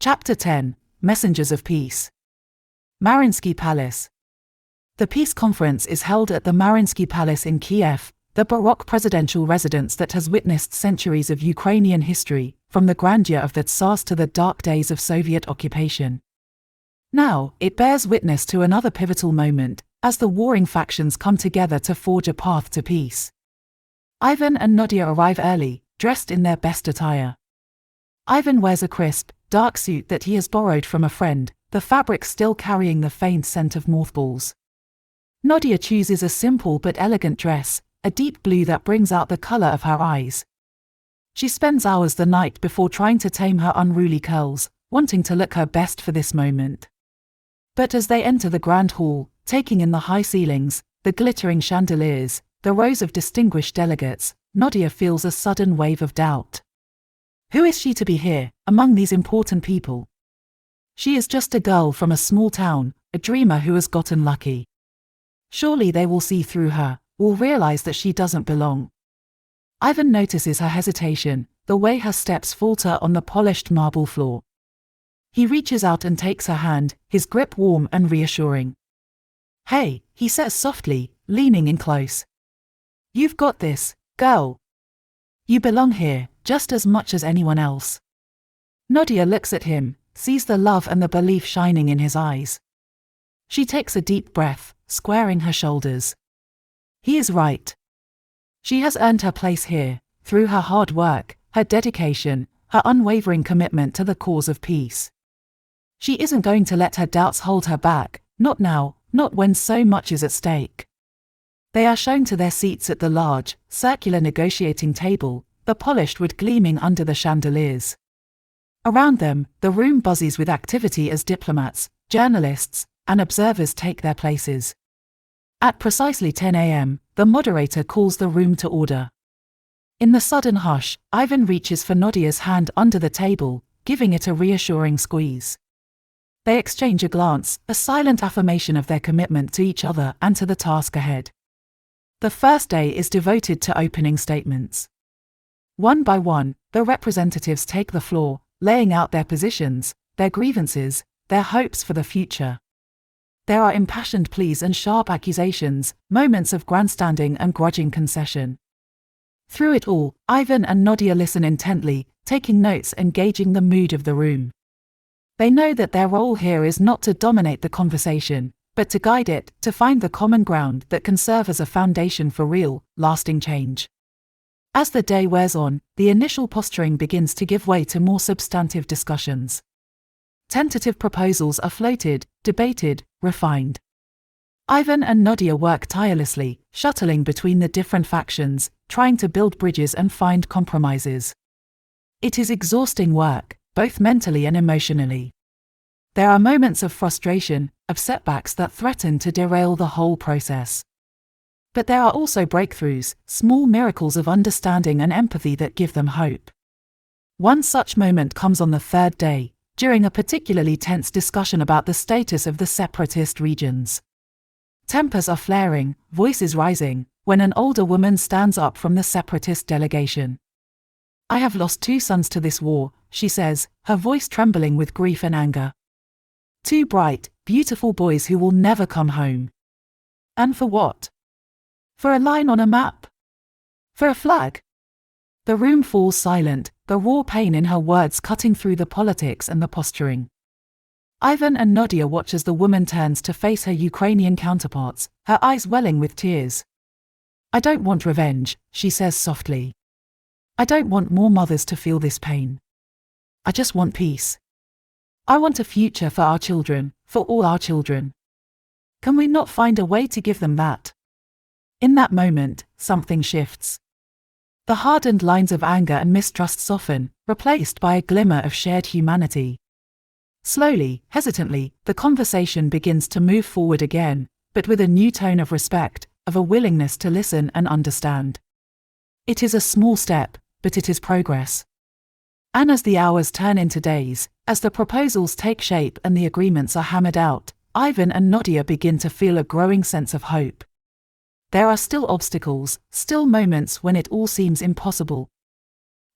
Chapter 10, Messengers of Peace. Mariinsky Palace. The peace conference is held at the Mariinsky Palace in Kiev, the Baroque presidential residence that has witnessed centuries of Ukrainian history, from the grandeur of the Tsars to the dark days of Soviet occupation. Now, it bears witness to another pivotal moment, as the warring factions come together to forge a path to peace. Ivan and Nadya arrive early, dressed in their best attire. Ivan wears a crisp, dark suit that he has borrowed from a friend, the fabric still carrying the faint scent of mothballs. Nadya chooses a simple but elegant dress, a deep blue that brings out the color of her eyes. She spends hours the night before trying to tame her unruly curls, wanting to look her best for this moment. But as they enter the grand hall, taking in the high ceilings, the glittering chandeliers, the rows of distinguished delegates, Nadya feels a sudden wave of doubt. Who is she to be here, among these important people? She is just a girl from a small town, a dreamer who has gotten lucky. Surely they will see through her, will realize that she doesn't belong. Ivan notices her hesitation, the way her steps falter on the polished marble floor. He reaches out and takes her hand, his grip warm and reassuring. "Hey," he says softly, leaning in close. "You've got this, girl. You belong here, just as much as anyone else." Nadya looks at him, sees the love and the belief shining in his eyes. She takes a deep breath, squaring her shoulders. He is right. She has earned her place here, through her hard work, her dedication, her unwavering commitment to the cause of peace. She isn't going to let her doubts hold her back, not now, not when so much is at stake. They are shown to their seats at the large, circular negotiating table, the polished wood gleaming under the chandeliers. Around them, the room buzzes with activity as diplomats, journalists, and observers take their places. At precisely 10 a.m., the moderator calls the room to order. In the sudden hush, Ivan reaches for Nadya's hand under the table, giving it a reassuring squeeze. They exchange a glance, a silent affirmation of their commitment to each other and to the task ahead. The first day is devoted to opening statements. One by one, the representatives take the floor, laying out their positions, their grievances, their hopes for the future. There are impassioned pleas and sharp accusations, moments of grandstanding and grudging concession. Through it all, Ivan and Nadya listen intently, taking notes and gauging the mood of the room. They know that their role here is not to dominate the conversation, but to guide it, to find the common ground that can serve as a foundation for real, lasting change. As the day wears on, the initial posturing begins to give way to more substantive discussions. Tentative proposals are floated, debated, refined. Ivan and Nadya work tirelessly, shuttling between the different factions, trying to build bridges and find compromises. It is exhausting work, both mentally and emotionally. There are moments of frustration, of setbacks that threaten to derail the whole process. But there are also breakthroughs, small miracles of understanding and empathy that give them hope. One such moment comes on the third day, during a particularly tense discussion about the status of the separatist regions. Tempers are flaring, voices rising, when an older woman stands up from the separatist delegation. "I have lost 2 sons to this war," she says, her voice trembling with grief and anger. 2 bright, beautiful boys who will never come home. And for what? For a line on a map? For a flag? The room falls silent, the raw pain in her words cutting through the politics and the posturing. Ivan and Nadya watch as the woman turns to face her Ukrainian counterparts, her eyes welling with tears. "I don't want revenge," she says softly. "I don't want more mothers to feel this pain. I just want peace. I want a future for our children, for all our children. Can we not find a way to give them that?" In that moment, something shifts. The hardened lines of anger and mistrust soften, replaced by a glimmer of shared humanity. Slowly, hesitantly, the conversation begins to move forward again, but with a new tone of respect, of a willingness to listen and understand. It is a small step, but it is progress. And as the hours turn into days, as the proposals take shape and the agreements are hammered out, Ivan and Nadya begin to feel a growing sense of hope. There are still obstacles, still moments when it all seems impossible.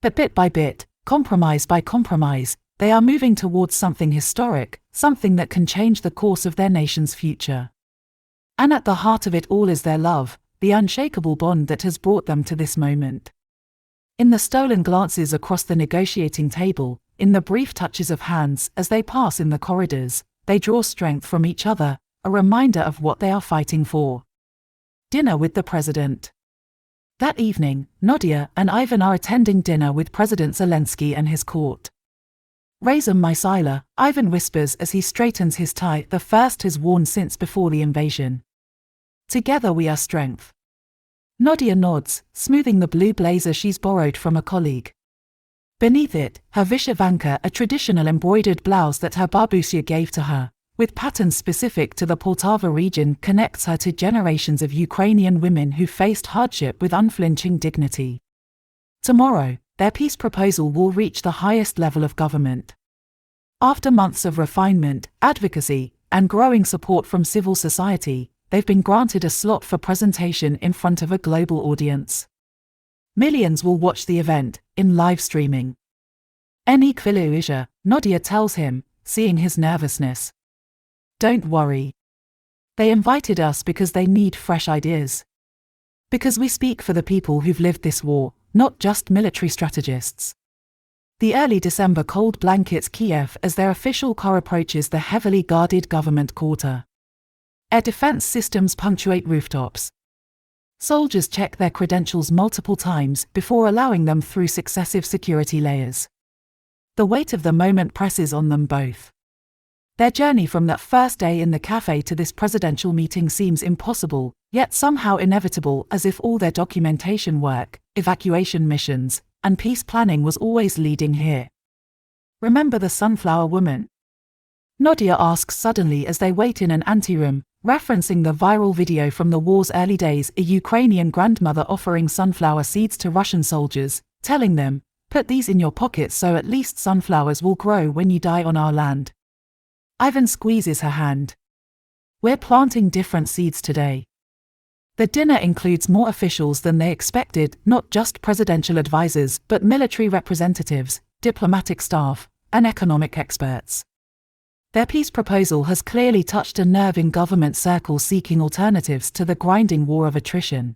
But bit by bit, compromise by compromise, They are moving towards something historic, something that can change the course of their nation's future. And at the heart of it all is their love, the unshakable bond that has brought them to this moment. In the stolen glances across the negotiating table, in the brief touches of hands as they pass in the corridors, they draw strength from each other, a reminder of what they are fighting for. Dinner with the President. That evening, Nadya and Ivan are attending dinner with President Zelensky and his court. "Razum my sila," Ivan whispers as he straightens his tie, the first he's worn since before the invasion. "Together we are strength." Nadya nods, smoothing the blue blazer she's borrowed from a colleague. Beneath it, her vyshyvanka, a traditional embroidered blouse that her babushka gave to her, with patterns specific to the Poltava region, connects her to generations of Ukrainian women who faced hardship with unflinching dignity. Tomorrow, their peace proposal will reach the highest level of government. After months of refinement, advocacy, and growing support from civil society, they've been granted a slot for presentation in front of a global audience. Millions will watch the event, in live streaming. "Any kviluisha," Nadya tells him, seeing his nervousness. "Don't worry. They invited us because they need fresh ideas. Because we speak for the people who've lived this war, not just military strategists." The early December cold blankets Kiev as their official car approaches the heavily guarded government quarter. Air defense systems punctuate rooftops. Soldiers check their credentials multiple times before allowing them through successive security layers. The weight of the moment presses on them both. Their journey from that first day in the cafe to this presidential meeting seems impossible, yet somehow inevitable, as if all their documentation work, evacuation missions, and peace planning was always leading here. "Remember the sunflower woman?" Nadya asks suddenly as they wait in an anteroom, referencing the viral video from the war's early days, a Ukrainian grandmother offering sunflower seeds to Russian soldiers, telling them, "Put these in your pockets so at least sunflowers will grow when you die on our land." Ivan squeezes her hand. "We're planting different seeds today." The dinner includes more officials than they expected, not just presidential advisors, but military representatives, diplomatic staff, and economic experts. Their peace proposal has clearly touched a nerve in government circles seeking alternatives to the grinding war of attrition.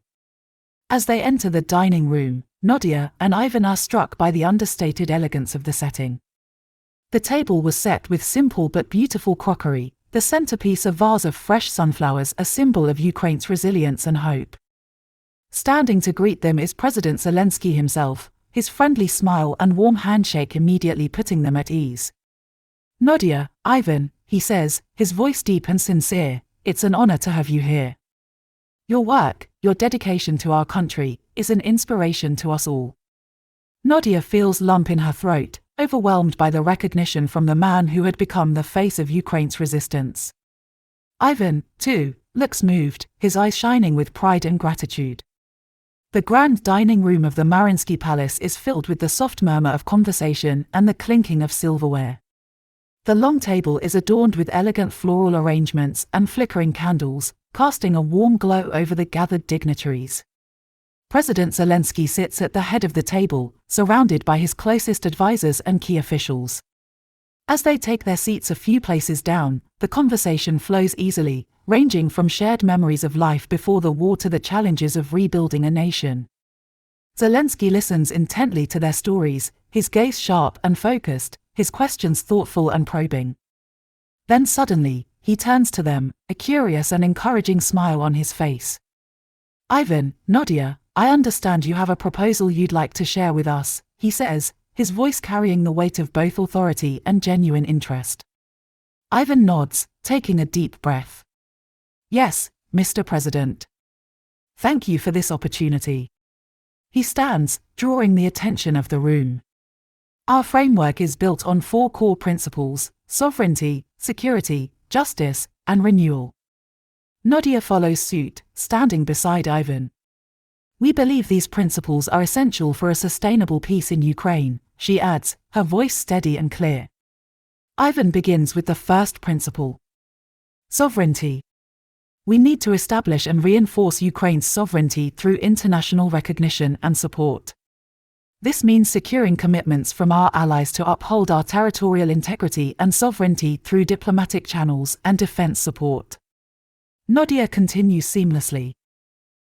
As they enter the dining room, Nadya and Ivan are struck by the understated elegance of the setting. The table was set with simple but beautiful crockery, the centerpiece a vase of fresh sunflowers, a symbol of Ukraine's resilience and hope. Standing to greet them is President Zelensky himself, his friendly smile and warm handshake immediately putting them at ease. "Nadya, Ivan," he says, his voice deep and sincere, "it's an honor to have you here. Your work, your dedication to our country, is an inspiration to us all." Nadya feels lump in her throat, overwhelmed by the recognition from the man who had become the face of Ukraine's resistance. Ivan, too, looks moved, his eyes shining with pride and gratitude. The grand dining room of the Mariunsky Palace is filled with the soft murmur of conversation and the clinking of silverware. The long table is adorned with elegant floral arrangements and flickering candles, casting a warm glow over the gathered dignitaries. President Zelensky sits at the head of the table, surrounded by his closest advisors and key officials. As they take their seats a few places down, the conversation flows easily, ranging from shared memories of life before the war to the challenges of rebuilding a nation. Zelensky listens intently to their stories, his gaze sharp and focused, his questions thoughtful and probing. Then suddenly, he turns to them, a curious and encouraging smile on his face. "Ivan, Nadya, I understand you have a proposal you'd like to share with us," he says, his voice carrying the weight of both authority and genuine interest. Ivan nods, taking a deep breath. "Yes, Mr. President. Thank you for this opportunity." He stands, drawing the attention of the room. "Our framework is built on 4 core principles: sovereignty, security, justice, and renewal." Nadya follows suit, standing beside Ivan. "We believe these principles are essential for a sustainable peace in Ukraine," she adds, her voice steady and clear. Ivan begins with the first principle. Sovereignty. "We need to establish and reinforce Ukraine's sovereignty through international recognition and support. This means securing commitments from our allies to uphold our territorial integrity and sovereignty through diplomatic channels and defense support. Nadya continues seamlessly.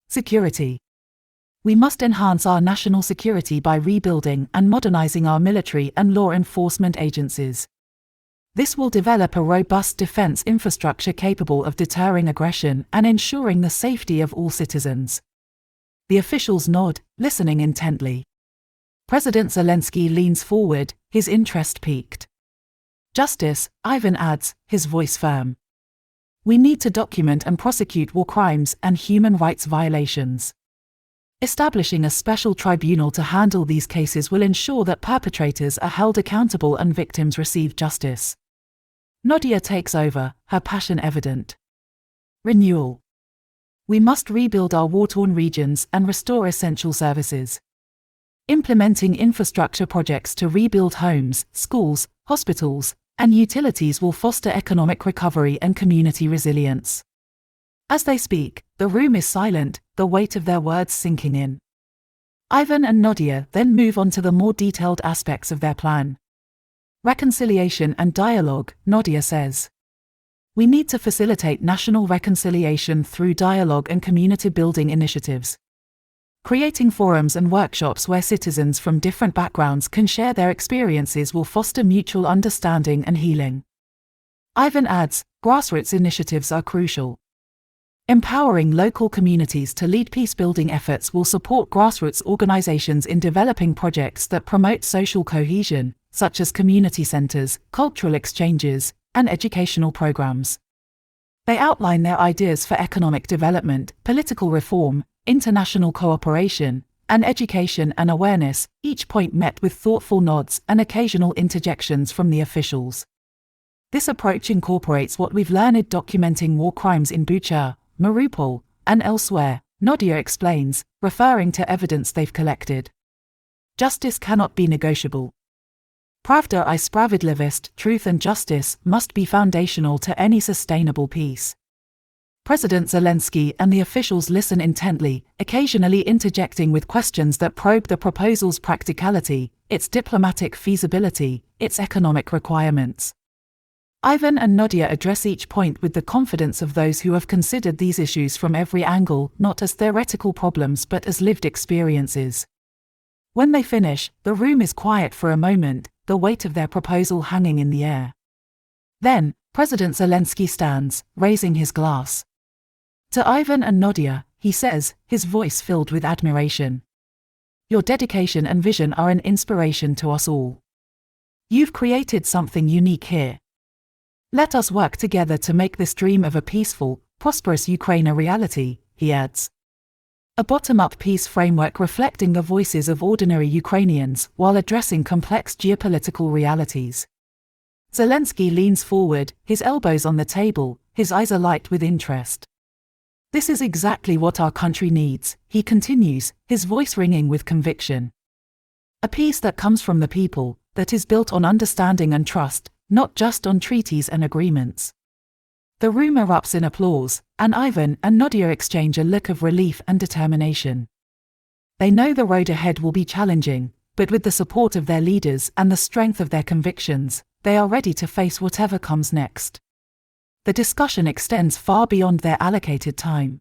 Security. We must enhance our national security by rebuilding and modernizing our military and law enforcement agencies. This will develop a robust defense infrastructure capable of deterring aggression and ensuring the safety of all citizens. The officials nod, listening intently. President Zelensky leans forward, his interest piqued. Justice, Ivan adds, his voice firm. We need to document and prosecute war crimes and human rights violations. Establishing a special tribunal to handle these cases will ensure that perpetrators are held accountable and victims receive justice. Nadya takes over, her passion evident. Renewal. We must rebuild our war-torn regions and restore essential services. Implementing infrastructure projects to rebuild homes, schools, hospitals, and utilities will foster economic recovery and community resilience. As they speak, the room is silent, the weight of their words sinking in. Ivan and Nadya then move on to the more detailed aspects of their plan. Reconciliation and dialogue, Nadya says. We need to facilitate national reconciliation through dialogue and community-building initiatives. Creating forums and workshops where citizens from different backgrounds can share their experiences will foster mutual understanding and healing. Ivan adds, grassroots initiatives are crucial. Empowering local communities to lead peace-building efforts will support grassroots organizations in developing projects that promote social cohesion, such as community centers, cultural exchanges, and educational programs. They outline their ideas for economic development, political reform, international cooperation, and education and awareness, each point met with thoughtful nods and occasional interjections from the officials. This approach incorporates what we've learned documenting war crimes in Bucha, Mariupol, and elsewhere, Nadya explains, referring to evidence they've collected. Justice cannot be negotiable. Pravda I spravedlivosť, truth and justice, must be foundational to any sustainable peace. President Zelensky and the officials listen intently, occasionally interjecting with questions that probe the proposal's practicality, its diplomatic feasibility, its economic requirements. Ivan and Nadya address each point with the confidence of those who have considered these issues from every angle, not as theoretical problems but as lived experiences. When they finish, the room is quiet for a moment, the weight of their proposal hanging in the air. Then, President Zelensky stands, raising his glass. To Ivan and Nadya, he says, his voice filled with admiration. Your dedication and vision are an inspiration to us all. You've created something unique here. Let us work together to make this dream of a peaceful, prosperous Ukraine a reality, he adds. A bottom-up peace framework reflecting the voices of ordinary Ukrainians while addressing complex geopolitical realities. Zelensky leans forward, his elbows on the table, his eyes alight with interest. This is exactly what our country needs, he continues, his voice ringing with conviction. A peace that comes from the people, that is built on understanding and trust, not just on treaties and agreements. The room erupts in applause, and Ivan and Nadya exchange a look of relief and determination. They know the road ahead will be challenging, but with the support of their leaders and the strength of their convictions, they are ready to face whatever comes next. The discussion extends far beyond their allocated time.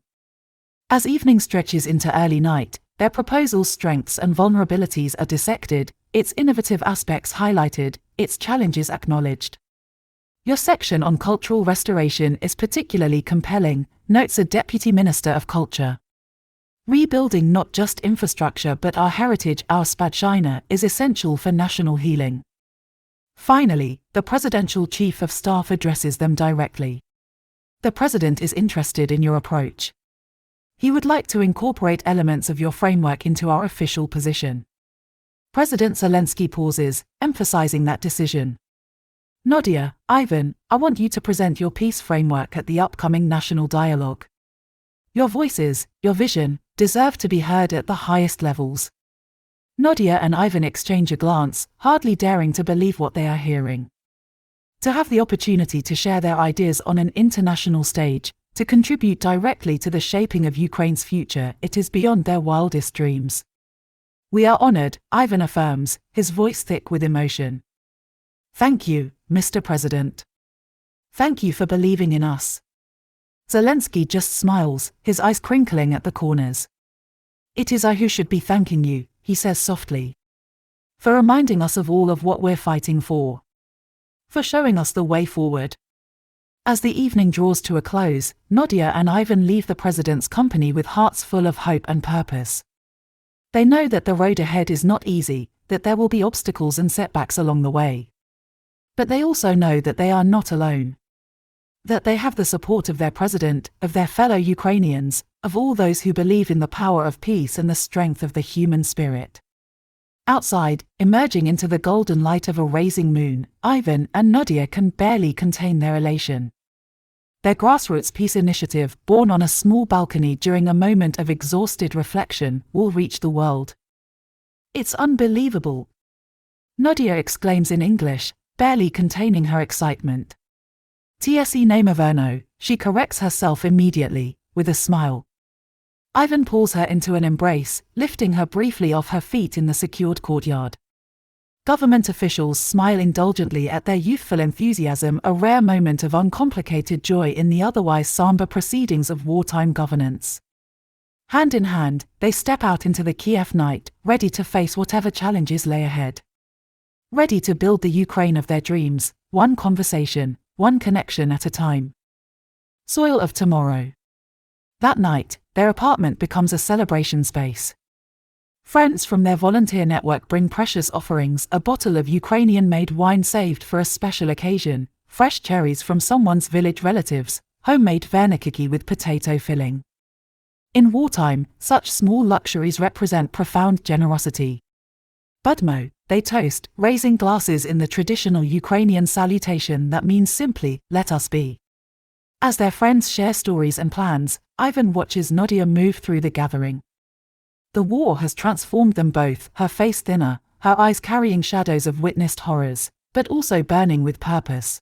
As evening stretches into early night, their proposal's strengths and vulnerabilities are dissected, its innovative aspects highlighted, its challenges acknowledged. Your section on cultural restoration is particularly compelling, notes a Deputy Minister of Culture. Rebuilding not just infrastructure but our heritage, our spadshina, is essential for national healing. Finally, the Presidential Chief of Staff addresses them directly. The President is interested in your approach. He would like to incorporate elements of your framework into our official position. President Zelensky pauses, emphasizing that decision. Nadya, Ivan, I want you to present your peace framework at the upcoming national dialogue. Your voices, your vision, deserve to be heard at the highest levels. Nadya and Ivan exchange a glance, hardly daring to believe what they are hearing. To have the opportunity to share their ideas on an international stage, to contribute directly to the shaping of Ukraine's future, it is beyond their wildest dreams. We are honored, Ivan affirms, his voice thick with emotion. Thank you, Mr. President. Thank you for believing in us. Zelensky just smiles, his eyes crinkling at the corners. It is I who should be thanking you, he says softly. For reminding us of all of what we're fighting for. For showing us the way forward. As the evening draws to a close, Nadya and Ivan leave the president's company with hearts full of hope and purpose. They know that the road ahead is not easy, that there will be obstacles and setbacks along the way. But they also know that they are not alone. That they have the support of their president, of their fellow Ukrainians, of all those who believe in the power of peace and the strength of the human spirit. Outside, emerging into the golden light of a rising moon, Ivan and Nadya can barely contain their elation. Their grassroots peace initiative, born on a small balcony during a moment of exhausted reflection, will reach the world. It's unbelievable! Nadya exclaims in English, barely containing her excitement. Tse neimaverno, she corrects herself immediately, with a smile. Ivan pulls her into an embrace, lifting her briefly off her feet in the secured courtyard. Government officials smile indulgently at their youthful enthusiasm, a rare moment of uncomplicated joy in the otherwise somber proceedings of wartime governance. Hand in hand, they step out into the Kiev night, ready to face whatever challenges lay ahead. Ready to build the Ukraine of their dreams, one conversation, one connection at a time. Soil of tomorrow. That night, their apartment becomes a celebration space. Friends from their volunteer network bring precious offerings, a bottle of Ukrainian-made wine saved for a special occasion, fresh cherries from someone's village relatives, homemade vernikiki with potato filling. In wartime, such small luxuries represent profound generosity. Budmo, they toast, raising glasses in the traditional Ukrainian salutation that means simply, let us be. As their friends share stories and plans, Ivan watches Nadya move through the gathering. The war has transformed them both, her face thinner, her eyes carrying shadows of witnessed horrors, but also burning with purpose.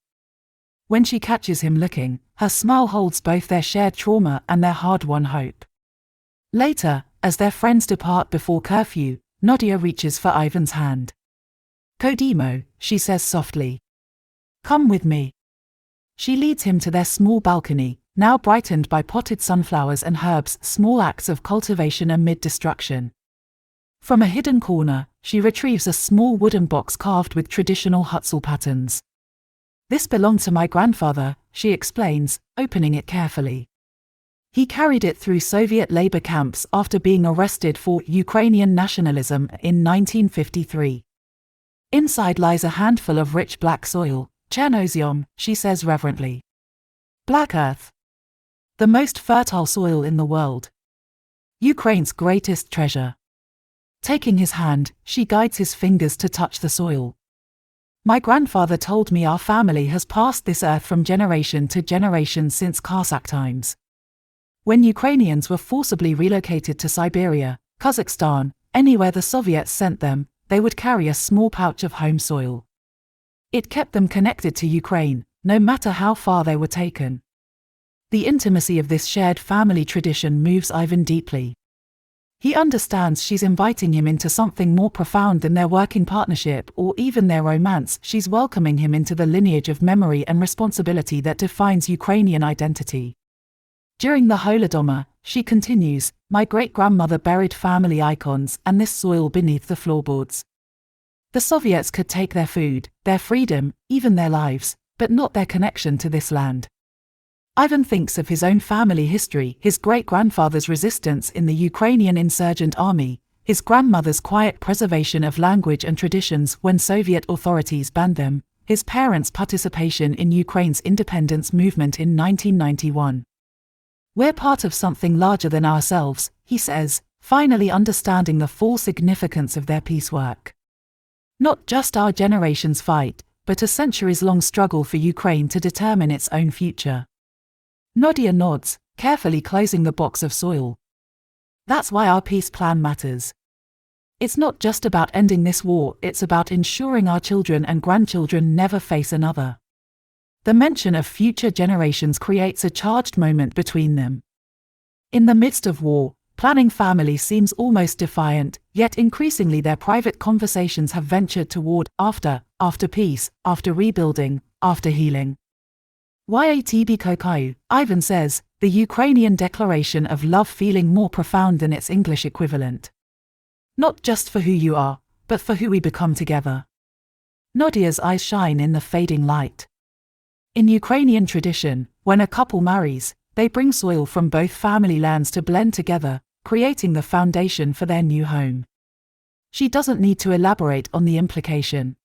When she catches him looking, her smile holds both their shared trauma and their hard-won hope. Later, as their friends depart before curfew, Nadya reaches for Ivan's hand. Kodimo, she says softly. Come with me. She leads him to their small balcony, now brightened by potted sunflowers and herbs, small acts of cultivation amid destruction. From a hidden corner, she retrieves a small wooden box carved with traditional Hutzul patterns. This belonged to my grandfather, she explains, opening it carefully. He carried it through Soviet labor camps after being arrested for Ukrainian nationalism in 1953. Inside lies a handful of rich black soil, Chernozyom, she says reverently. Black earth. The most fertile soil in the world. Ukraine's greatest treasure. Taking his hand, she guides his fingers to touch the soil. My grandfather told me our family has passed this earth from generation to generation since Cossack times. When Ukrainians were forcibly relocated to Siberia, Kazakhstan, anywhere the Soviets sent them, they would carry a small pouch of home soil. It kept them connected to Ukraine, no matter how far they were taken. The intimacy of this shared family tradition moves Ivan deeply. He understands she's inviting him into something more profound than their working partnership or even their romance. She's welcoming him into the lineage of memory and responsibility that defines Ukrainian identity. During the Holodomor, she continues, my great-grandmother buried family icons and this soil beneath the floorboards. The Soviets could take their food, their freedom, even their lives, but not their connection to this land. Ivan thinks of his own family history, his great-grandfather's resistance in the Ukrainian insurgent army, his grandmother's quiet preservation of language and traditions when Soviet authorities banned them, his parents' participation in Ukraine's independence movement in 1991. We're part of something larger than ourselves, he says, finally understanding the full significance of their peace work. Not just our generation's fight, but a centuries-long struggle for Ukraine to determine its own future. Nadya nods, carefully closing the box of soil. That's why our peace plan matters. It's not just about ending this war, it's about ensuring our children and grandchildren never face another. The mention of future generations creates a charged moment between them. In the midst of war, planning family seems almost defiant, yet increasingly their private conversations have ventured toward after peace, after rebuilding, after healing. Yatb Kokayu, Ivan says, the Ukrainian declaration of love feeling more profound than its English equivalent. Not just for who you are, but for who we become together. Nadya's eyes shine in the fading light. In Ukrainian tradition, when a couple marries, they bring soil from both family lands to blend together, creating the foundation for their new home. She doesn't need to elaborate on the implication.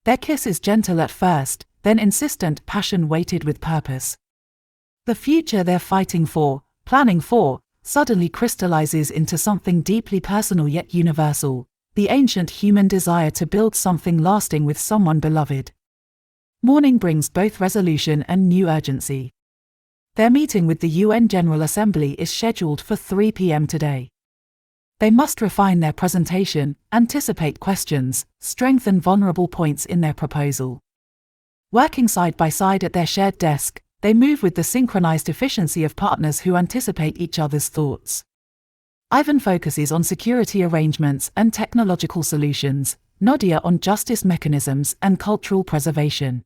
Their kiss is gentle at first, then insistent passion weighted with purpose. The future they're fighting for, planning for, suddenly crystallizes into something deeply personal yet universal, the ancient human desire to build something lasting with someone beloved. Morning brings both resolution and new urgency. Their meeting with the UN General Assembly is scheduled for 3 p.m. today. They must refine their presentation, anticipate questions, strengthen vulnerable points in their proposal. Working side by side at their shared desk, they move with the synchronized efficiency of partners who anticipate each other's thoughts. Ivan focuses on security arrangements and technological solutions, Nadya on justice mechanisms and cultural preservation.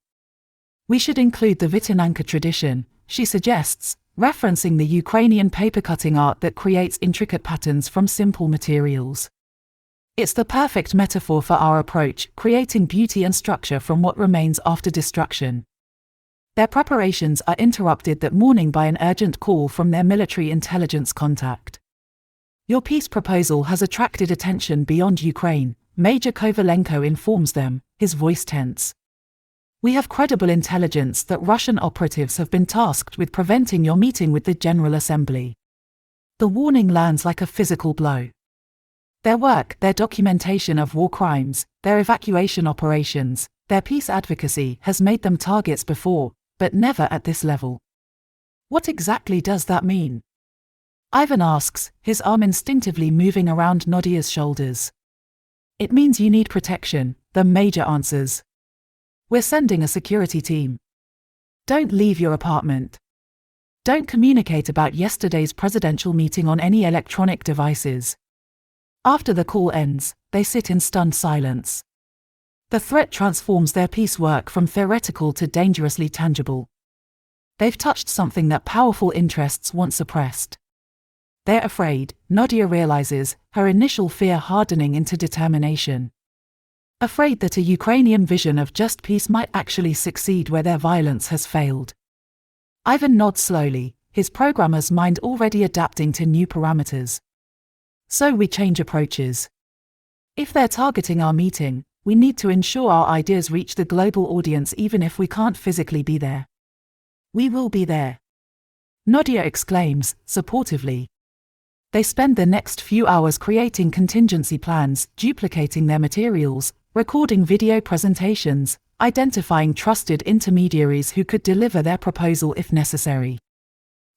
We should include the Vitinanka tradition, she suggests, referencing the Ukrainian paper-cutting art that creates intricate patterns from simple materials. It's the perfect metaphor for our approach, creating beauty and structure from what remains after destruction. Their preparations are interrupted that morning by an urgent call from their military intelligence contact. Your peace proposal has attracted attention beyond Ukraine, Major Kovalenko informs them, his voice tense. We have credible intelligence that Russian operatives have been tasked with preventing your meeting with the General Assembly. The warning lands like a physical blow. Their work, their documentation of war crimes, their evacuation operations, their peace advocacy has made them targets before, but never at this level. What exactly does that mean? Ivan asks, his arm instinctively moving around Nadya's shoulders. It means you need protection, the major answers. We're sending a security team. Don't leave your apartment. Don't communicate about yesterday's presidential meeting on any electronic devices. After the call ends, they sit in stunned silence. The threat transforms their peace work from theoretical to dangerously tangible. They've touched something that powerful interests once suppressed. They're afraid, Nadya realizes, her initial fear hardening into determination. Afraid that a Ukrainian vision of just peace might actually succeed where their violence has failed. Ivan nods slowly, his programmer's mind already adapting to new parameters. So we change approaches. If they're targeting our meeting, we need to ensure our ideas reach the global audience even if we can't physically be there. We will be there. Nadya exclaims, supportively. They spend the next few hours creating contingency plans, duplicating their materials, recording video presentations, identifying trusted intermediaries who could deliver their proposal if necessary.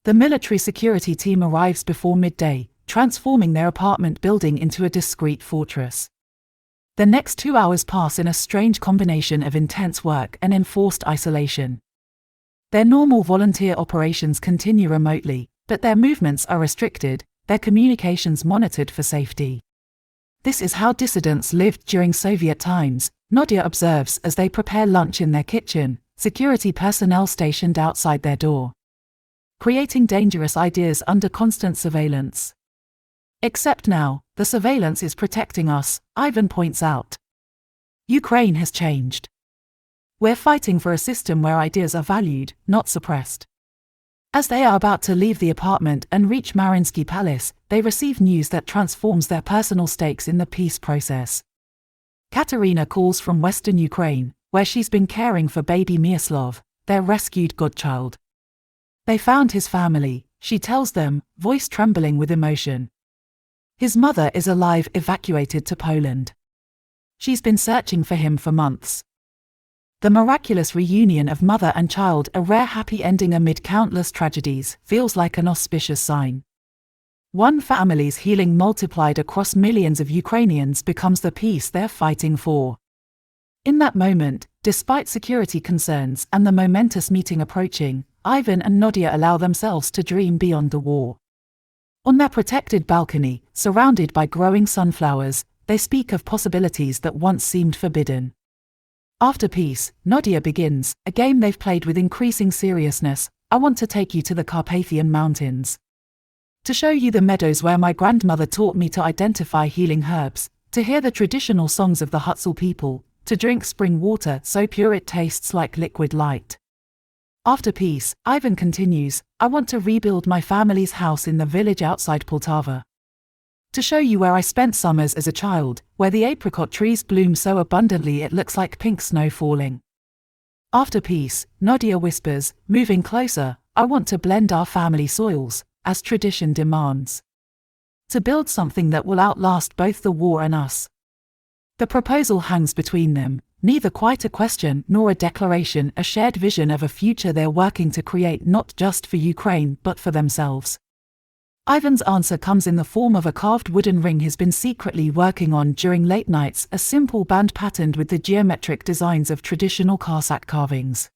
The military security team arrives before midday, transforming their apartment building into a discreet fortress. The next 2 hours pass in a strange combination of intense work and enforced isolation. Their normal volunteer operations continue remotely, but their movements are restricted, their communications monitored for safety. This is how dissidents lived during Soviet times, Nadya observes as they prepare lunch in their kitchen, security personnel stationed outside their door. Creating dangerous ideas under constant surveillance. Except now, the surveillance is protecting us, Ivan points out. Ukraine has changed. We're fighting for a system where ideas are valued, not suppressed. As they are about to leave the apartment and reach Mariunsky Palace, they receive news that transforms their personal stakes in the peace process. Katerina calls from western Ukraine, where she's been caring for baby Myaslav, their rescued godchild. They found his family, she tells them, voice trembling with emotion. His mother is alive, evacuated to Poland. She's been searching for him for months. The miraculous reunion of mother and child, a rare happy ending amid countless tragedies, feels like an auspicious sign. One family's healing multiplied across millions of Ukrainians becomes the peace they're fighting for. In that moment, despite security concerns and the momentous meeting approaching, Ivan and Nadya allow themselves to dream beyond the war. On their protected balcony, surrounded by growing sunflowers, they speak of possibilities that once seemed forbidden. After peace, Nadya begins, a game they've played with increasing seriousness. I want to take you to the Carpathian Mountains. To show you the meadows where my grandmother taught me to identify healing herbs, to hear the traditional songs of the Hutsul people, to drink spring water so pure it tastes like liquid light. After peace, Ivan continues, I want to rebuild my family's house in the village outside Poltava. To show you where I spent summers as a child, where the apricot trees bloom so abundantly it looks like pink snow falling. After peace, Nadya whispers, moving closer, I want to blend our family soils, as tradition demands. To build something that will outlast both the war and us. The proposal hangs between them, neither quite a question nor a declaration, a shared vision of a future they're working to create not just for Ukraine but for themselves. Ivan's answer comes in the form of a carved wooden ring he's been secretly working on during late nights, a simple band patterned with the geometric designs of traditional Cossack carvings.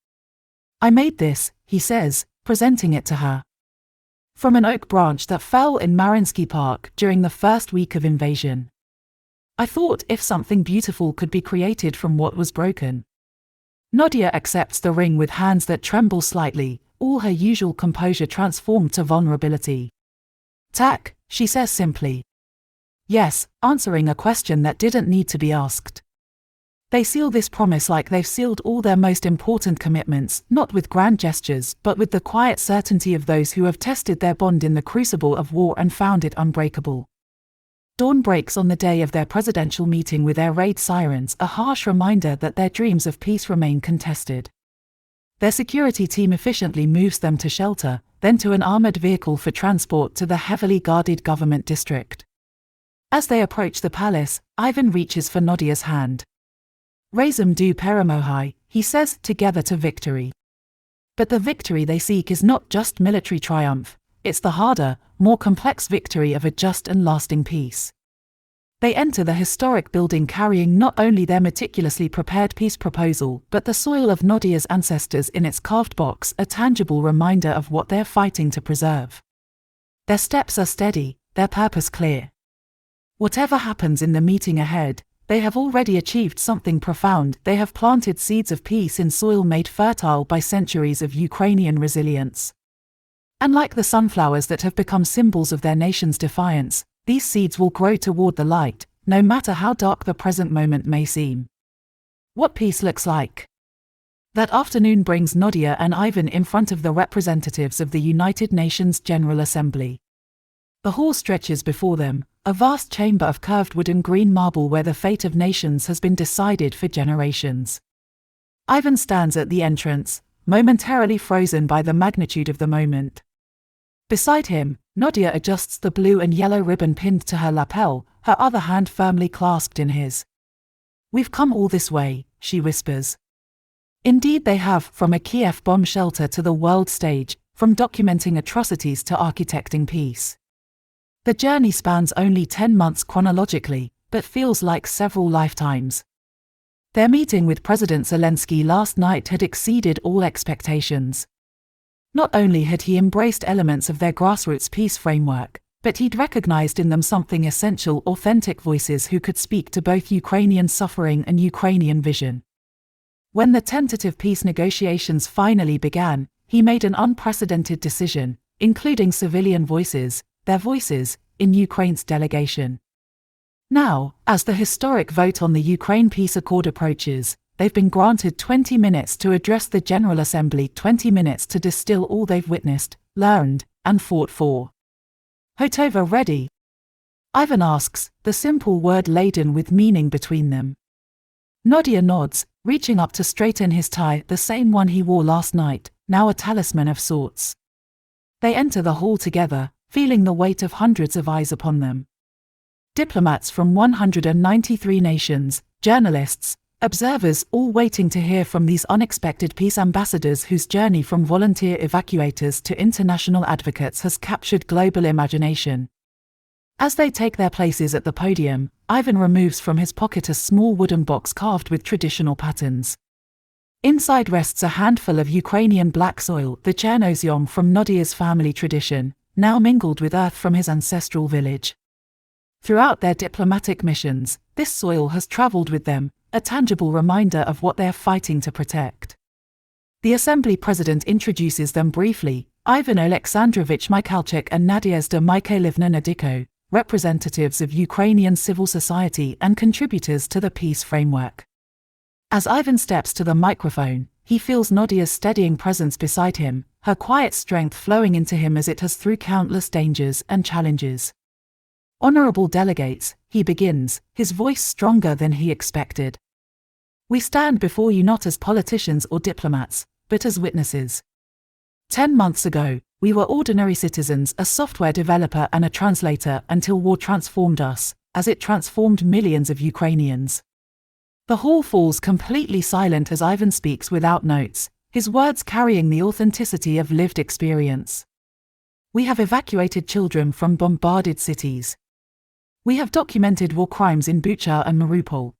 I made this, he says, presenting it to her. From an oak branch that fell in Mariinsky Park during the first week of invasion. I thought if something beautiful could be created from what was broken. Nadya accepts the ring with hands that tremble slightly, all her usual composure transformed to vulnerability. Tak, she says simply. Yes, answering a question that didn't need to be asked. They seal this promise like they've sealed all their most important commitments, not with grand gestures but with the quiet certainty of those who have tested their bond in the crucible of war and found it unbreakable. Dawn breaks on the day of their presidential meeting with air raid sirens, a harsh reminder that their dreams of peace remain contested. Their security team efficiently moves them to shelter, then to an armored vehicle for transport to the heavily guarded government district. As they approach the palace, Ivan reaches for Nadya's hand. Razum do Peremohai, he says, together to victory. But the victory they seek is not just military triumph, it's the harder, more complex victory of a just and lasting peace. They enter the historic building carrying not only their meticulously prepared peace proposal but the soil of Nadya's ancestors in its carved box, a tangible reminder of what they're fighting to preserve. Their steps are steady, their purpose clear. Whatever happens in the meeting ahead, they have already achieved something profound. They have planted seeds of peace in soil made fertile by centuries of Ukrainian resilience. And like the sunflowers that have become symbols of their nation's defiance, these seeds will grow toward the light, no matter how dark the present moment may seem. What peace looks like. That afternoon brings Nadya and Ivan in front of the representatives of the United Nations General Assembly. The hall stretches before them, a vast chamber of curved wood and green marble where the fate of nations has been decided for generations. Ivan stands at the entrance, momentarily frozen by the magnitude of the moment. Beside him, Nadya adjusts the blue and yellow ribbon pinned to her lapel, her other hand firmly clasped in his. We've come all this way, she whispers. Indeed they have, from a Kiev bomb shelter to the world stage, from documenting atrocities to architecting peace. The journey spans only 10 months chronologically, but feels like several lifetimes. Their meeting with President Zelensky last night had exceeded all expectations. Not only had he embraced elements of their grassroots peace framework, but he'd recognized in them something essential, authentic voices who could speak to both Ukrainian suffering and Ukrainian vision. When the tentative peace negotiations finally began, he made an unprecedented decision, including civilian voices, their voices, in Ukraine's delegation. Now, as the historic vote on the Ukraine peace accord approaches, they've been granted 20 minutes to address the General Assembly, 20 minutes to distill all they've witnessed, learned, and fought for. Hotova ready? Ivan asks, the simple word laden with meaning between them. Nadya nods, reaching up to straighten his tie, the same one he wore last night, now a talisman of sorts. They enter the hall together, feeling the weight of hundreds of eyes upon them. Diplomats from 193 nations, journalists, observers, all waiting to hear from these unexpected peace ambassadors whose journey from volunteer evacuators to international advocates has captured global imagination. As they take their places at the podium, Ivan removes from his pocket a small wooden box carved with traditional patterns. Inside rests a handful of Ukrainian black soil, the Chernozyom from Nadya's family tradition, now mingled with earth from his ancestral village. Throughout their diplomatic missions, this soil has traveled with them, a tangible reminder of what they are fighting to protect. The Assembly President introduces them briefly: Ivan Alexandrovich Mikhalchik and Nadezhda Mikhailivna Nadiko, representatives of Ukrainian civil society and contributors to the peace framework. As Ivan steps to the microphone, he feels Nadia's steadying presence beside him, her quiet strength flowing into him as it has through countless dangers and challenges. Honorable delegates, he begins, his voice stronger than he expected. We stand before you not as politicians or diplomats, but as witnesses. 10 months ago, we were ordinary citizens, a software developer and a translator, until war transformed us, as it transformed millions of Ukrainians. The hall falls completely silent as Ivan speaks without notes, his words carrying the authenticity of lived experience. We have evacuated children from bombarded cities. We have documented war crimes in Bucha and Mariupol.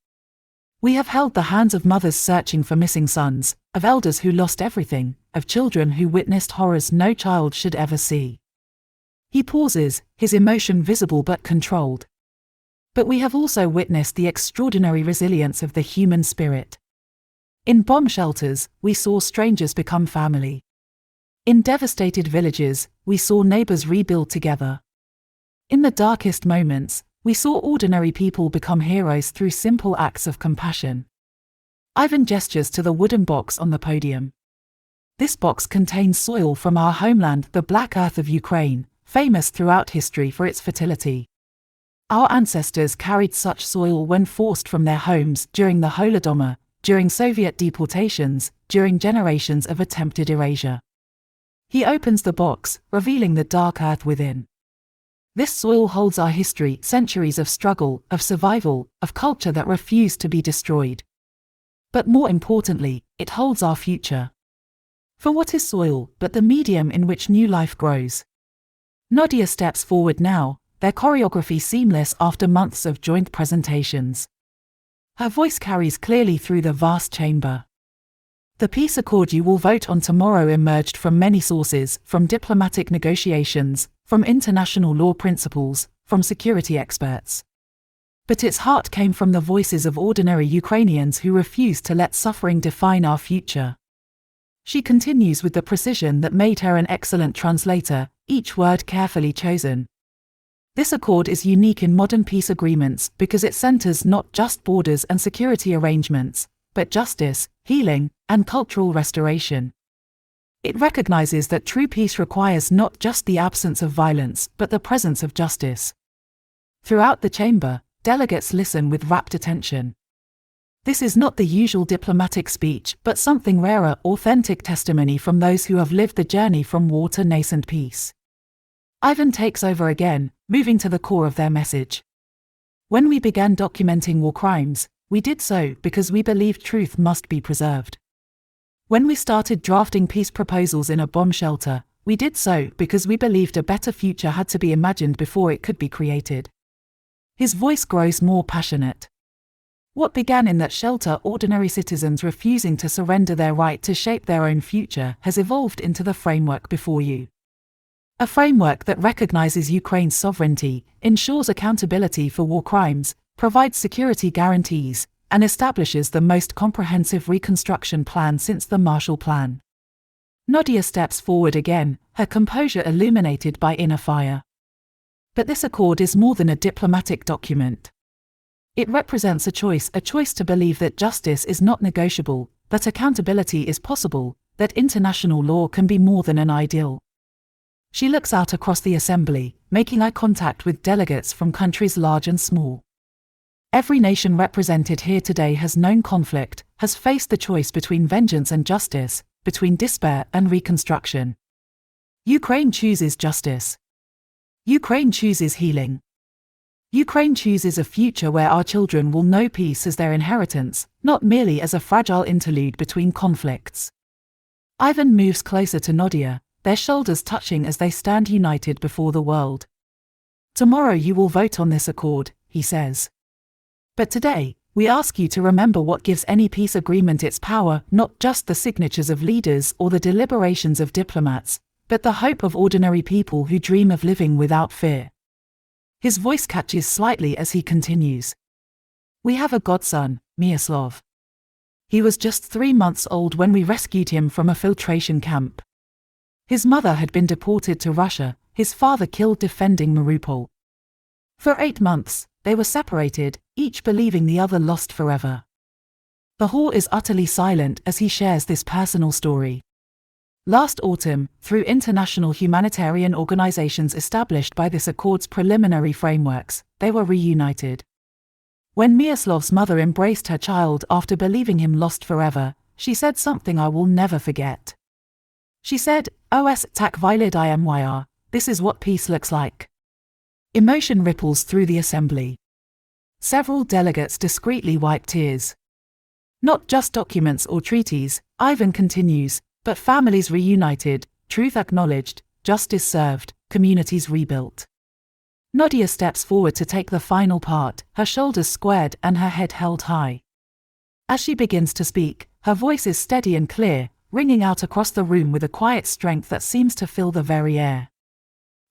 We have held the hands of mothers searching for missing sons, of elders who lost everything, of children who witnessed horrors no child should ever see. He pauses, his emotion visible but controlled. But we have also witnessed the extraordinary resilience of the human spirit. In bomb shelters, we saw strangers become family. In devastated villages, we saw neighbors rebuild together. In the darkest moments, we saw ordinary people become heroes through simple acts of compassion. Ivan gestures to the wooden box on the podium. This box contains soil from our homeland, the black earth of Ukraine, famous throughout history for its fertility. Our ancestors carried such soil when forced from their homes during the Holodomor, during Soviet deportations, during generations of attempted erasure. He opens the box, revealing the dark earth within. This soil holds our history, centuries of struggle, of survival, of culture that refused to be destroyed. But more importantly, it holds our future. For what is soil but the medium in which new life grows? Nadia steps forward now, their choreography seamless after months of joint presentations. Her voice carries clearly through the vast chamber. The peace accord you will vote on tomorrow emerged from many sources, from diplomatic negotiations, from international law principles, from security experts. But its heart came from the voices of ordinary Ukrainians who refused to let suffering define our future. She continues with the precision that made her an excellent translator, each word carefully chosen. This accord is unique in modern peace agreements because it centers not just borders and security arrangements, but justice, healing, and cultural restoration. It recognizes that true peace requires not just the absence of violence, but the presence of justice. Throughout the chamber, delegates listen with rapt attention. This is not the usual diplomatic speech, but something rarer, authentic testimony from those who have lived the journey from war to nascent peace. Ivan takes over again, moving to the core of their message. When we began documenting war crimes, we did so because we believed truth must be preserved. When we started drafting peace proposals in a bomb shelter, we did so because we believed a better future had to be imagined before it could be created. His voice grows more passionate. What began in that shelter, ordinary citizens refusing to surrender their right to shape their own future, has evolved into the framework before you. A framework that recognizes Ukraine's sovereignty, ensures accountability for war crimes, provides security guarantees, and establishes the most comprehensive reconstruction plan since the Marshall Plan. Nadia steps forward again, her composure illuminated by inner fire. But this accord is more than a diplomatic document. It represents a choice to believe that justice is not negotiable, that accountability is possible, that international law can be more than an ideal. She looks out across the assembly, making eye contact with delegates from countries large and small. Every nation represented here today has known conflict, has faced the choice between vengeance and justice, between despair and reconstruction. Ukraine chooses justice. Ukraine chooses healing. Ukraine chooses a future where our children will know peace as their inheritance, not merely as a fragile interlude between conflicts. Ivan moves closer to Nadia, their shoulders touching as they stand united before the world. Tomorrow you will vote on this accord, he says. But today, we ask you to remember what gives any peace agreement its power, not just the signatures of leaders or the deliberations of diplomats, but the hope of ordinary people who dream of living without fear. His voice catches slightly as he continues. We have a godson, Myaslav. He was just 3 months old when we rescued him from a filtration camp. His mother had been deported to Russia, his father killed defending Mariupol. For 8 months, they were separated, each believing the other lost forever. The hall is utterly silent as he shares this personal story. Last autumn, through international humanitarian organizations established by this accord's preliminary frameworks, they were reunited. When Myaslav's mother embraced her child after believing him lost forever, she said something I will never forget. She said, "Os tak vylid imyr, this is what peace looks like." Emotion ripples through the assembly. Several delegates discreetly wipe tears. Not just documents or treaties, Ivan continues, but families reunited, truth acknowledged, justice served, communities rebuilt. Nadya steps forward to take the final part, her shoulders squared and her head held high. As she begins to speak, her voice is steady and clear, ringing out across the room with a quiet strength that seems to fill the very air.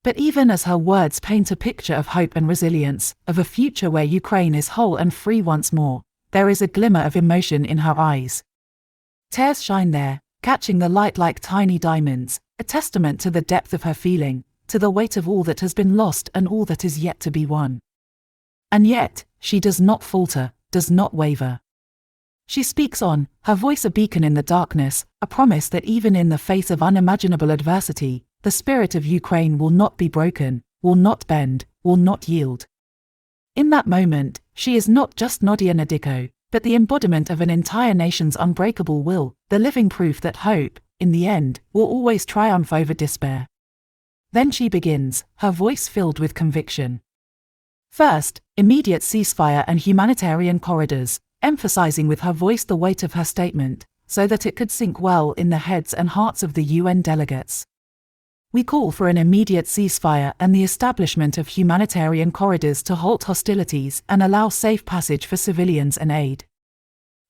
But even as her words paint a picture of hope and resilience, of a future where Ukraine is whole and free once more, there is a glimmer of emotion in her eyes. Tears shine there, catching the light like tiny diamonds, a testament to the depth of her feeling, to the weight of all that has been lost and all that is yet to be won. And yet, she does not falter, does not waver. She speaks on, her voice a beacon in the darkness, a promise that even in the face of unimaginable adversity, the spirit of Ukraine will not be broken, will not bend, will not yield. In that moment, she is not just Nadya Nadiko, but the embodiment of an entire nation's unbreakable will, the living proof that hope, in the end, will always triumph over despair. Then she begins, her voice filled with conviction. First, immediate ceasefire and humanitarian corridors, emphasizing with her voice the weight of her statement, so that it could sink well in the heads and hearts of the UN delegates. We call for an immediate ceasefire and the establishment of humanitarian corridors to halt hostilities and allow safe passage for civilians and aid.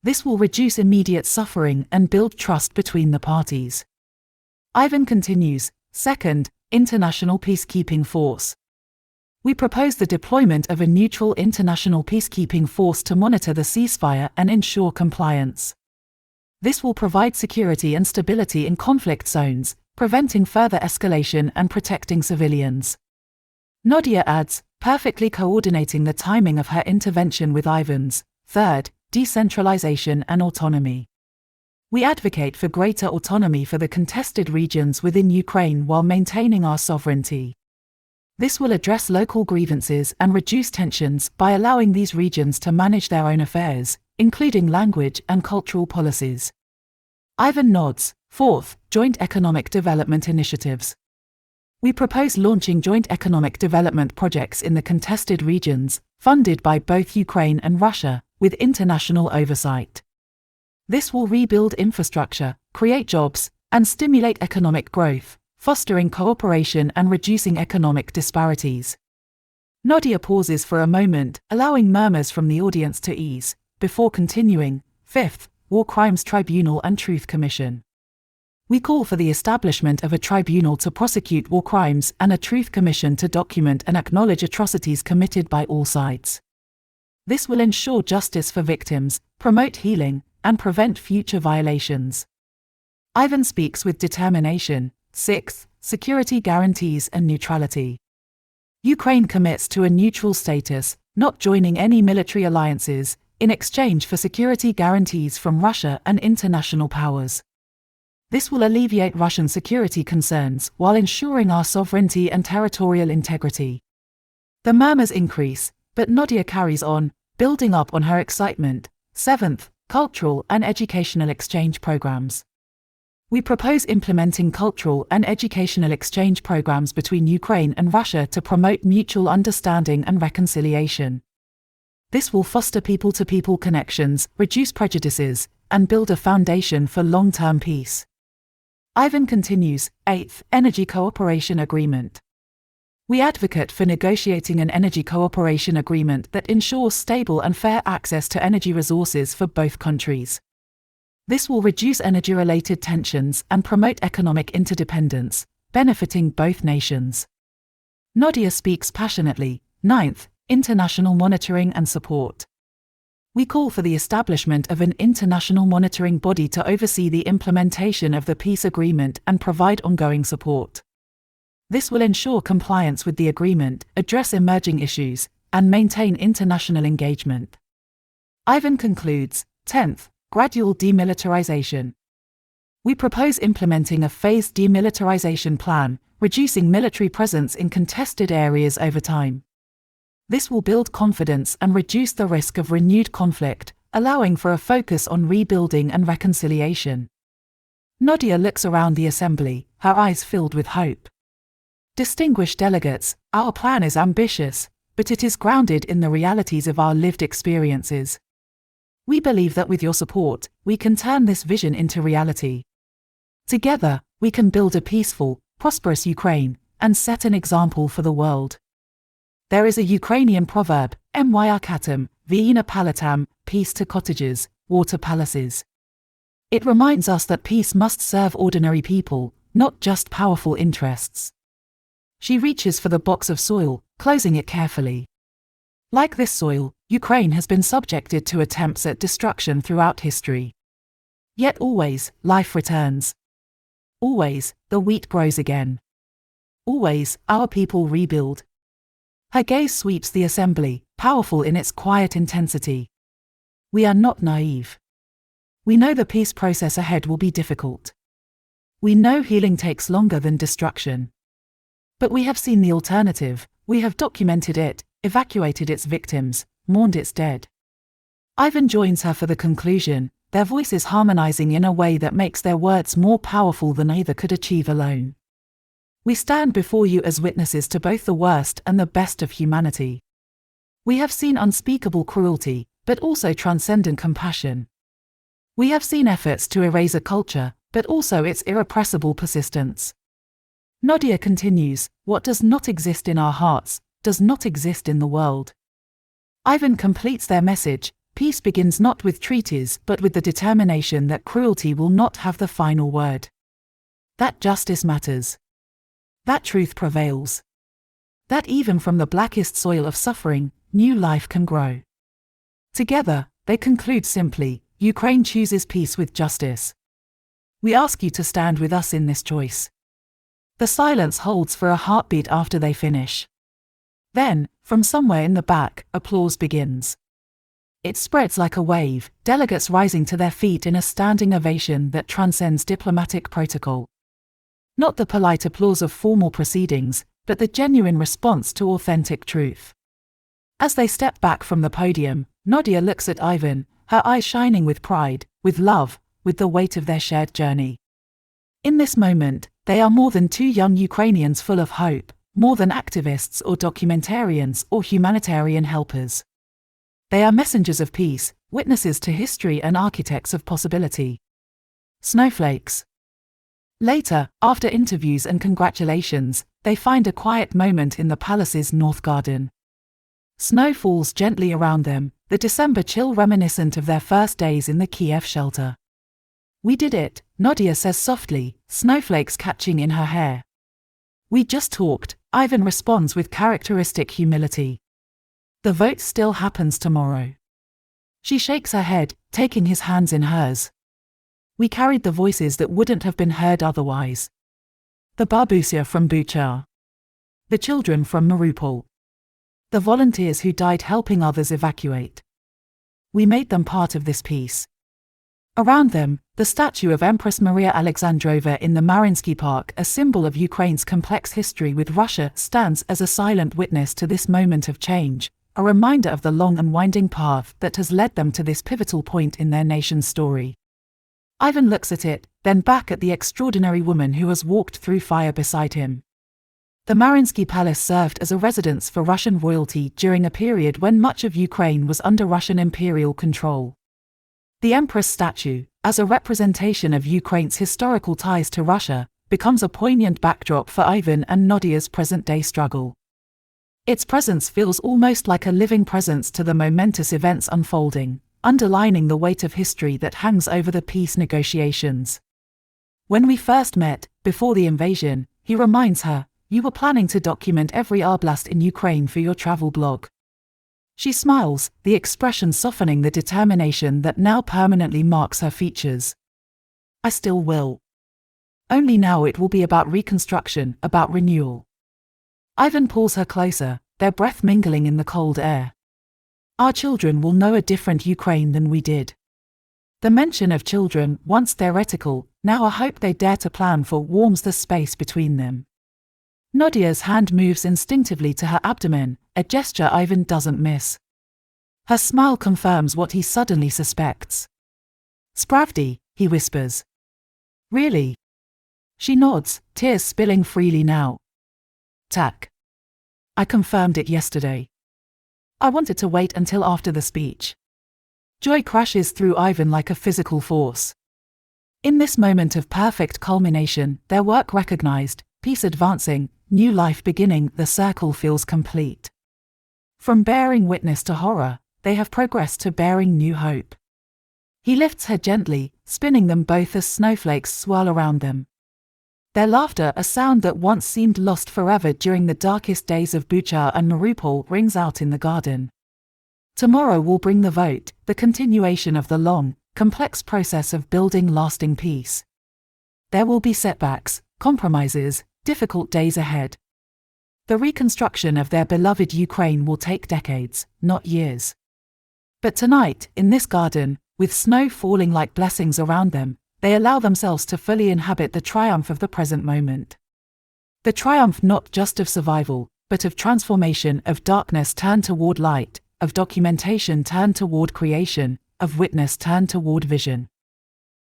This will reduce immediate suffering and build trust between the parties. Ivan continues, second, international peacekeeping force. We propose the deployment of a neutral international peacekeeping force to monitor the ceasefire and ensure compliance. This will provide security and stability in conflict zones, preventing further escalation and protecting civilians. Nadya adds, perfectly coordinating the timing of her intervention with Ivan's. Third, decentralization and autonomy. We advocate for greater autonomy for the contested regions within Ukraine while maintaining our sovereignty. This will address local grievances and reduce tensions by allowing these regions to manage their own affairs, including language and cultural policies. Ivan nods. Fourth, joint economic development initiatives. We propose launching joint economic development projects in the contested regions, funded by both Ukraine and Russia, with international oversight. This will rebuild infrastructure, create jobs, and stimulate economic growth, fostering cooperation and reducing economic disparities. Nadya pauses for a moment, allowing murmurs from the audience to ease, before continuing. Fifth, War Crimes Tribunal and Truth Commission. We call for the establishment of a tribunal to prosecute war crimes and a truth commission to document and acknowledge atrocities committed by all sides. This will ensure justice for victims, promote healing, and prevent future violations. Ivan speaks with determination. Sixth, security guarantees and neutrality. Ukraine commits to a neutral status, not joining any military alliances, in exchange for security guarantees from Russia and international powers. This will alleviate Russian security concerns while ensuring our sovereignty and territorial integrity. The murmurs increase, but Nadya carries on, building up on her excitement. Seventh, cultural and educational exchange programs. We propose implementing cultural and educational exchange programs between Ukraine and Russia to promote mutual understanding and reconciliation. This will foster people-to-people connections, reduce prejudices, and build a foundation for long-term peace. Ivan continues. Eighth, energy cooperation agreement. We advocate for negotiating an energy cooperation agreement that ensures stable and fair access to energy resources for both countries. This will reduce energy-related tensions and promote economic interdependence, benefiting both nations. Nadya speaks passionately. 9th, international monitoring and support. We call for the establishment of an international monitoring body to oversee the implementation of the peace agreement and provide ongoing support. This will ensure compliance with the agreement, address emerging issues, and maintain international engagement. Ivan concludes. 10th, gradual demilitarization. We propose implementing a phased demilitarization plan, reducing military presence in contested areas over time. This will build confidence and reduce the risk of renewed conflict, allowing for a focus on rebuilding and reconciliation. Nadya looks around the assembly, her eyes filled with hope. Distinguished delegates, our plan is ambitious, but it is grounded in the realities of our lived experiences. We believe that with your support, we can turn this vision into reality. Together, we can build a peaceful, prosperous Ukraine, and set an example for the world. There is a Ukrainian proverb, "Mya katam, vina palatam," peace to cottages, water palaces. It reminds us that peace must serve ordinary people, not just powerful interests. She reaches for the box of soil, closing it carefully. Like this soil, Ukraine has been subjected to attempts at destruction throughout history. Yet always, life returns. Always, the wheat grows again. Always, our people rebuild. Her gaze sweeps the assembly, powerful in its quiet intensity. We are not naive. We know the peace process ahead will be difficult. We know healing takes longer than destruction. But we have seen the alternative, we have documented it, evacuated its victims, mourned its dead. Ivan joins her for the conclusion, their voices harmonizing in a way that makes their words more powerful than either could achieve alone. We stand before you as witnesses to both the worst and the best of humanity. We have seen unspeakable cruelty, but also transcendent compassion. We have seen efforts to erase a culture, but also its irrepressible persistence. Nadya continues, what does not exist in our hearts, does not exist in the world. Ivan completes their message, peace begins not with treaties but with the determination that cruelty will not have the final word. That justice matters. That truth prevails. That even from the blackest soil of suffering, new life can grow. Together, they conclude simply, Ukraine chooses peace with justice. We ask you to stand with us in this choice. The silence holds for a heartbeat after they finish. Then, from somewhere in the back, applause begins. It spreads like a wave, delegates rising to their feet in a standing ovation that transcends diplomatic protocol. Not the polite applause of formal proceedings, but the genuine response to authentic truth. As they step back from the podium, Nadya looks at Ivan, her eyes shining with pride, with love, with the weight of their shared journey. In this moment, they are more than two young Ukrainians full of hope, more than activists or documentarians or humanitarian helpers. They are messengers of peace, witnesses to history and architects of possibility. Snowflakes. Later, after interviews and congratulations, they find a quiet moment in the palace's north garden. Snow falls gently around them, the December chill reminiscent of their first days in the Kiev shelter. We did it, Nadya says softly, snowflakes catching in her hair. We just talked, Ivan responds with characteristic humility. The vote still happens tomorrow. She shakes her head, taking his hands in hers. We carried the voices that wouldn't have been heard otherwise. The babusia from Bucha. The children from Mariupol. The volunteers who died helping others evacuate. We made them part of this peace. Around them, the statue of Empress Maria Alexandrova in the Mariinsky Park, a symbol of Ukraine's complex history with Russia, stands as a silent witness to this moment of change, a reminder of the long and winding path that has led them to this pivotal point in their nation's story. Ivan looks at it, then back at the extraordinary woman who has walked through fire beside him. The Mariinsky Palace served as a residence for Russian royalty during a period when much of Ukraine was under Russian imperial control. The Empress statue, as a representation of Ukraine's historical ties to Russia, becomes a poignant backdrop for Ivan and Nadya's present-day struggle. Its presence feels almost like a living presence to the momentous events unfolding, underlining the weight of history that hangs over the peace negotiations. When we first met, before the invasion, He reminds her, "You were planning to document every arblast in Ukraine for your travel blog." She smiles, the expression softening the determination that now permanently marks her features. "I still will. Only now it will be about reconstruction, about renewal." Ivan pulls her closer, their breath mingling in the cold air. "Our children will know a different Ukraine than we did." The mention of children, once theoretical, now a hope they dare to plan for, warms the space between them. Nadya's hand moves instinctively to her abdomen, a gesture Ivan doesn't miss. Her smile confirms what he suddenly suspects. "Spravdi," he whispers. "Really?" She nods, tears spilling freely now. "Tak. I confirmed it yesterday. I wanted to wait until after the speech." Joy crashes through Ivan like a physical force. In this moment of perfect culmination, their work recognized, peace advancing, new life beginning, the circle feels complete. From bearing witness to horror, they have progressed to bearing new hope. He lifts her gently, spinning them both as snowflakes swirl around them. Their laughter, a sound that once seemed lost forever during the darkest days of Bucha and Mariupol, rings out in the garden. Tomorrow will bring the vote, the continuation of the long, complex process of building lasting peace. There will be setbacks, compromises, difficult days ahead. The reconstruction of their beloved Ukraine will take decades, not years. But tonight, in this garden, with snow falling like blessings around them, they allow themselves to fully inhabit the triumph of the present moment. The triumph not just of survival, but of transformation, of darkness turned toward light, of documentation turned toward creation, of witness turned toward vision.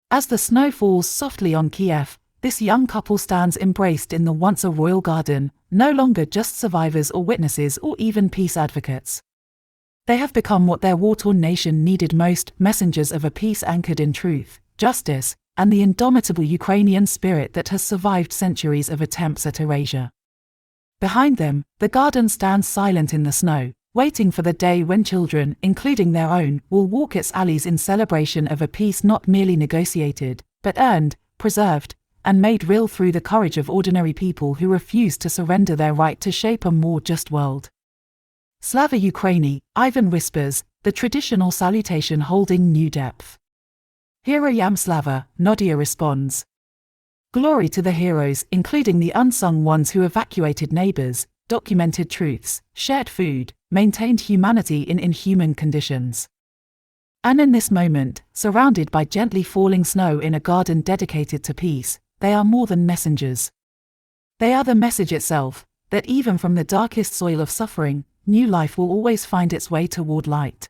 As the snow falls softly on Kiev, this young couple stands embraced in the once a royal garden, no longer just survivors or witnesses or even peace advocates. They have become what their war-torn nation needed most, messengers of a peace anchored in truth, justice, and the indomitable Ukrainian spirit that has survived centuries of attempts at erasure. Behind them, the garden stands silent in the snow, waiting for the day when children, including their own, will walk its alleys in celebration of a peace not merely negotiated, but earned, preserved, and made real through the courage of ordinary people who refuse to surrender their right to shape a more just world. Slava Ukraini, Ivan whispers, the traditional salutation holding new depth. Heroyam Slava, Nadya responds. Glory to the heroes, including the unsung ones who evacuated neighbors, documented truths, shared food, maintained humanity in inhuman conditions. And in this moment, surrounded by gently falling snow in a garden dedicated to peace, they are more than messengers. They are the message itself, that even from the darkest soil of suffering, new life will always find its way toward light.